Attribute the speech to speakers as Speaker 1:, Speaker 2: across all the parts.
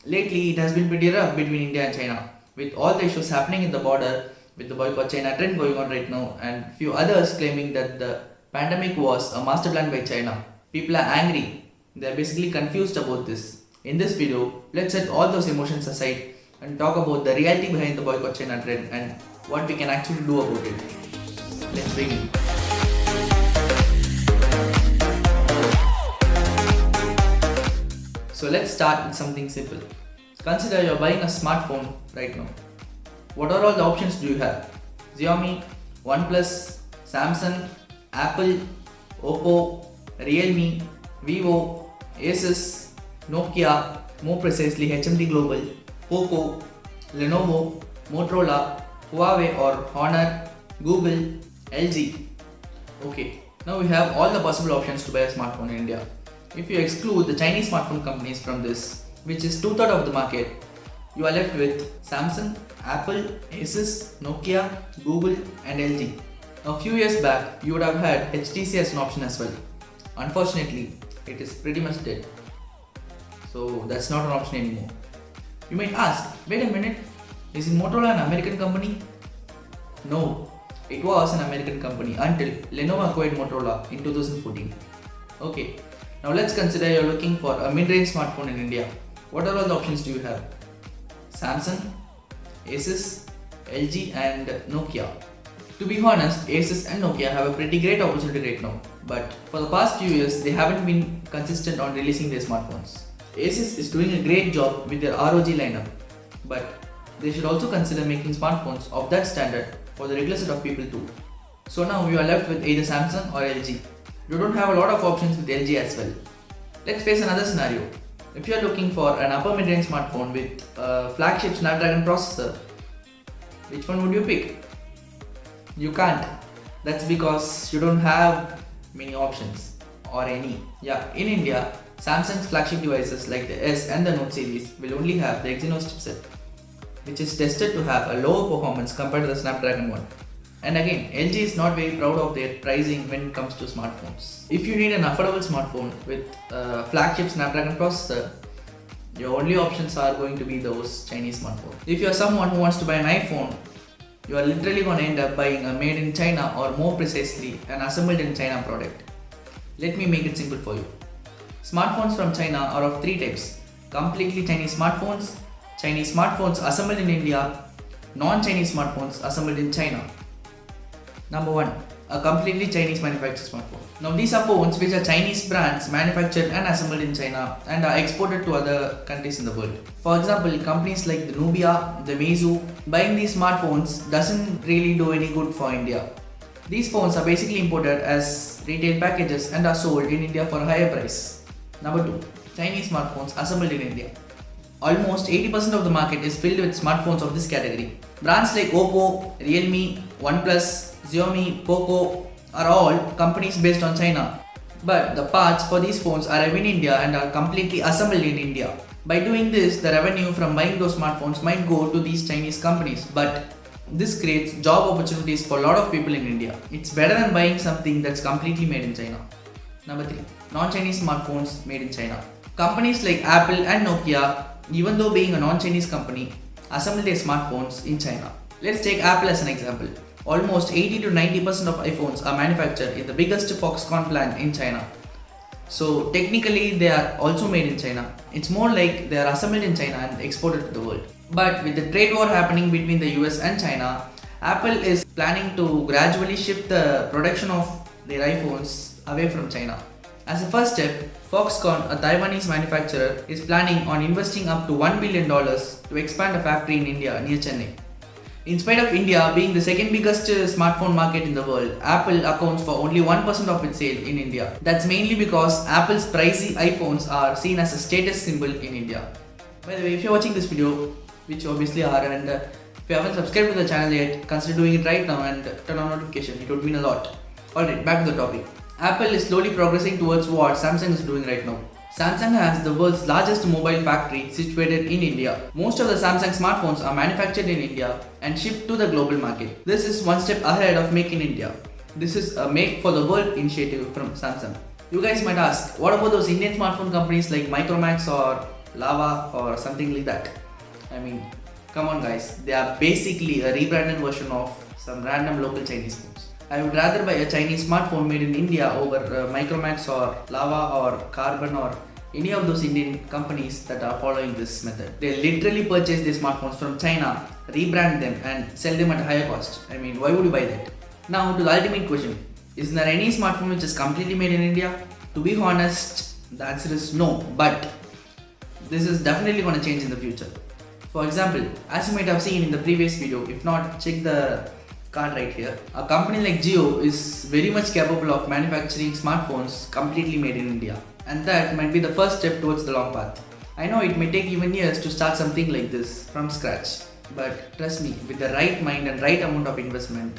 Speaker 1: Lately, it has been pretty rough between India and China, with all the issues happening in the border, with the boycott China trend going on right now, and few others claiming that the pandemic was a master plan by China. People are angry. They are basically confused about this. In this video, let's set all those emotions aside and talk about the reality behind the boycott China trend and what we can actually do about it. Let's begin. So let's start with something simple. Consider you're buying a smartphone right now. What are all the options do you have? Xiaomi, OnePlus, Samsung, Apple, Oppo, Realme, Vivo, Asus, Nokia, more precisely HMD Global, Poco, Lenovo, Motorola, Huawei or Honor, Google, LG. Okay, now we have all the possible options to buy a smartphone in India. If you exclude the Chinese smartphone companies from this, which is 2/3 of the market, you are left with Samsung, Apple, Asus, Nokia, Google and LG. A few years back, you would have had HTC as an option as well. Unfortunately, it is pretty much dead. So that's not an option anymore. You might ask, wait a minute, is Motorola an American company? No, it was an American company until Lenovo acquired Motorola in 2014. Okay, now let's consider you're looking for a mid-range smartphone in India. What are all the options do you have? Samsung, Asus, LG and Nokia. To be honest, Asus and Nokia have a pretty great opportunity right now, but for the past few years they haven't been consistent on releasing their smartphones. Asus is doing a great job with their ROG lineup, but they should also consider making smartphones of that standard for the regular set of people too. So now you are left with either Samsung or LG. You don't have a lot of options with LG as well. Let's face another scenario. If you are looking for an upper mid-range smartphone with a flagship Snapdragon processor, which one would you pick? You can't. That's because you don't have many options or any. Yeah, in India, Samsung's flagship devices like the S and the Note series will only have the Exynos chipset, which is tested to have a lower performance compared to the Snapdragon one. And again, LG is not very proud of their pricing when it comes to smartphones. If you need an affordable smartphone with a flagship Snapdragon processor, your only options are going to be those Chinese smartphones. If you are someone who wants to buy an iPhone, you are literally going to end up buying a made in China or more precisely an assembled in China product. Let me make it simple for you. Smartphones from China are of three types: completely Chinese smartphones assembled in India, non-Chinese smartphones assembled in China. Number 1. A completely Chinese manufactured smartphone. Now these are phones which are Chinese brands manufactured and assembled in China and are exported to other countries in the world. For example, companies like the Nubia, the Meizu, buying these smartphones doesn't really do any good for India. These phones are basically imported as retail packages and are sold in India for a higher price. Number 2. Chinese smartphones assembled in India. Almost 80% of the market is filled with smartphones of this category. Brands like Oppo, Realme, OnePlus, Xiaomi, Poco are all companies based on China. But the parts for these phones are in India and are completely assembled in India. By doing this, the revenue from buying those smartphones might go to these Chinese companies, but this creates job opportunities for a lot of people in India. It's better than buying something that's completely made in China. Number 3. Non-Chinese smartphones made in China. Companies like Apple and Nokia, even though being a non-Chinese company, assemble their smartphones in China. Let's take Apple as an example. Almost 80 to 90% of iPhones are manufactured in the biggest Foxconn plant in China. So technically they are also made in China. It's more like they are assembled in China and exported to the world. But with the trade war happening between the US and China, Apple is planning to gradually shift the production of their iPhones away from China. As a first step, Foxconn, a Taiwanese manufacturer, is planning on investing up to $1 billion to expand a factory in India near Chennai. In spite of India being the second biggest smartphone market in the world, Apple accounts for only 1% of its sale in India. That's mainly because Apple's pricey iPhones are seen as a status symbol in India. By the way, if you're watching this video, which you obviously are, and if you haven't subscribed to the channel yet, consider doing it right now and turn on notification. It would mean a lot. Alright, back to the topic. Apple is slowly progressing towards what Samsung is doing right now. Samsung has the world's largest mobile factory situated in India. Most of the Samsung smartphones are manufactured in India and shipped to the global market. This is one step ahead of Make in India. This is a Make for the World initiative from Samsung. You guys might ask, what about those Indian smartphone companies like Micromax or Lava or something like that. I mean, come on guys, they are basically a rebranded version of some random local Chinese phones. I would rather buy a Chinese smartphone made in India over Micromax or Lava or Carbon or any of those Indian companies that are following this method. They literally purchase their smartphones from China, rebrand them and sell them at a higher cost. I mean, why would you buy that? Now to the ultimate question. Is there any smartphone which is completely made in India? To be honest, the answer is no, but this is definitely going to change in the future. For example, as you might have seen in the previous video, if not, check the card right here. A company like Jio is very much capable of manufacturing smartphones completely made in India, and that might be the first step towards the long path. I know it may take even years to start something like this from scratch, but trust me, with the right mind and right amount of investment,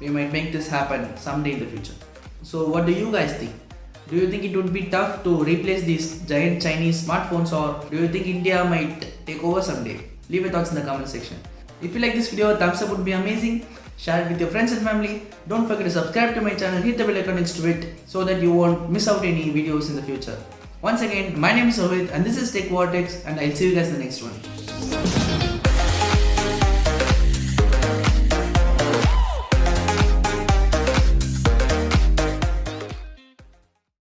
Speaker 1: we might make this happen someday in the future. So what do you guys think? Do you think it would be tough to replace these giant Chinese smartphones, or do you think India might take over someday? Leave your thoughts in the comment section. If you like this video, a thumbs up would be amazing. Share it with your friends and family. Don't forget to subscribe to my channel, hit the bell icon next to it so that you won't miss out any videos in the future. Once again, my name is Rohit and this is Tech Vortex, and I'll see you guys in the next one.